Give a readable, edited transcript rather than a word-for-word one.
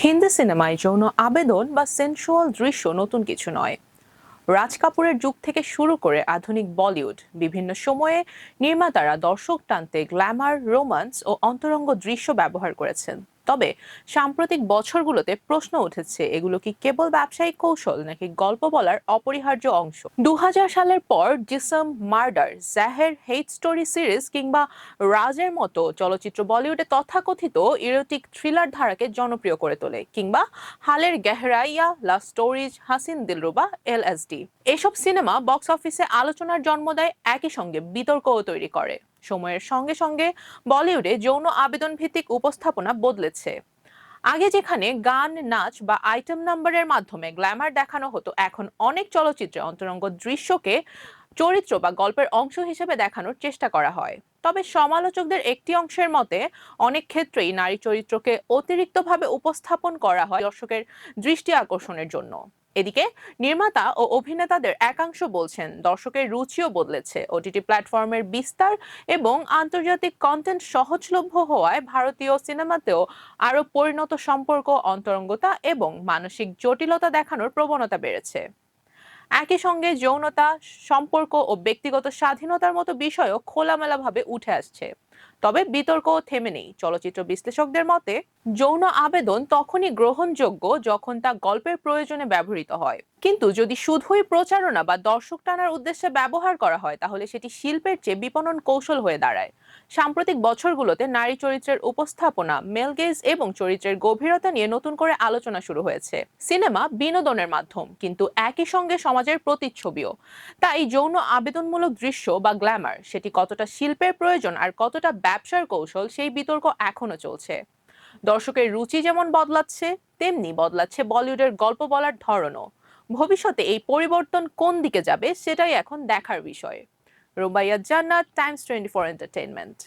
হিন্দি সিনেমায় যৌন আবেদন বা সেন্সুয়াল দৃশ্য নতুন কিছু নয়। রাজ কাপুরের যুগ থেকে শুরু করে আধুনিক বলিউড বিভিন্ন সময়ে নির্মাতারা দর্শক টানতে গ্ল্যামার, রোমান্স ও অন্তরঙ্গ দৃশ্য ব্যবহার করেছেন। তবে সাম্প্রতিক বছরগুলোতে প্রশ্ন উঠেছে, এগুলো কি কেবল ব্যবসায়িক কৌশল নাকি গল্প বলার অপরিহার্য অংশ। 2000 সালের পর জিসম, মার্ডার, জাহের, হেট স্টোরি সিরিজ কিংবা রাজের মতো চলচ্চিত্র বলিউডে তথাকথিত ইরোটিক থ্রিলার ধারাকে জনপ্রিয় করে তোলে, কিংবা হালের গেহরাইয়া, love stories, Haseen Dillruba, LSD এসব সিনেমা বক্স অফিসে আলোচনার জন্ম দেয়, একই সঙ্গে বিতর্কও তৈরি করে। সময়ের সঙ্গে সঙ্গে বলিউডে যৌন আবেদন ভিত্তিক উপস্থাপনা বদলেছে। আগে যেখানে গান, নাচ বা আইটেম নাম্বারের মাধ্যমে গ্ল্যামার দেখানো হতো, এখন অনেক চলচ্চিত্রে অন্তরঙ্গ দৃশ্যকে চরিত্র বা গল্পের অংশ হিসেবে দেখানোর চেষ্টা করা হয়। তবে সমালোচকদের একটি অংশের মতে, অনেক ক্ষেত্রেই নারী চরিত্রকে অতিরিক্তভাবে উপস্থাপন করা হয় দর্শকের দৃষ্টি আকর্ষণের জন্য। এদিকে নির্মাতা ও অভিনেতাদের একাংশ বলছেন, দর্শকের রুচিও বদলেছে। ওটিটি প্ল্যাটফর্মের বিস্তার এবং আন্তর্জাতিক কন্টেন্ট সহজলভ্য হওয়ায় ভারতীয় সিনেমাতেও আরো পরিণত সম্পর্ক, অন্তরঙ্গতা এবং মানসিক জটিলতা দেখানোর প্রবণতা বেড়েছে। একই সঙ্গে যৌনতা, সম্পর্ক ও ব্যক্তিগত স্বাধীনতার মতো বিষয়ও খোলামেলাভাবে উঠে আসছে। তবে বিতর্ক থেমে নেই। চলচ্চিত্র বিশ্লেষকদের মতে, যৌন আবেদন তখনই গ্রহণযোগ্য যখন তা গল্পের প্রয়োজনে ব্যবহৃত হয়, কিন্তু যদি শুধুই প্রচারণা বা দর্শক টানার উদ্দেশ্যে ব্যবহার করা হয়, তাহলে সেটি শিল্পের চেয়ে বিপণন কৌশল হয়ে দাঁড়ায়। সাম্প্রতিক বছরগুলোতে নারী চরিত্রের উপস্থাপনা, মেল গেজ এবং চরিত্রের গভীরতা নিয়ে নতুন করে আলোচনা শুরু হয়েছে। সিনেমা বিনোদনের মাধ্যম, কিন্তু একই সঙ্গে সমাজের প্রতিচ্ছবিও। তাই যৌন আবেদনমূলক দৃশ্য বা গ্ল্যামার, সেটি কতটা শিল্পের প্রয়োজন আর কতটা ব্যবসার কৌশল, সেই বিতর্ক এখনো চলছে। দর্শকের রুচি যেমন বদলাচ্ছে, তেমনি বদলাচ্ছে বলিউডের গল্প বলার ধরনও। ভবিষ্যতে এই পরিবর্তন কোন দিকে যাবে, সেটাই এখন দেখার বিষয়। রুবাইয়াত জান্নাত, টাইমস 24 এন্টারটেইনমেন্ট।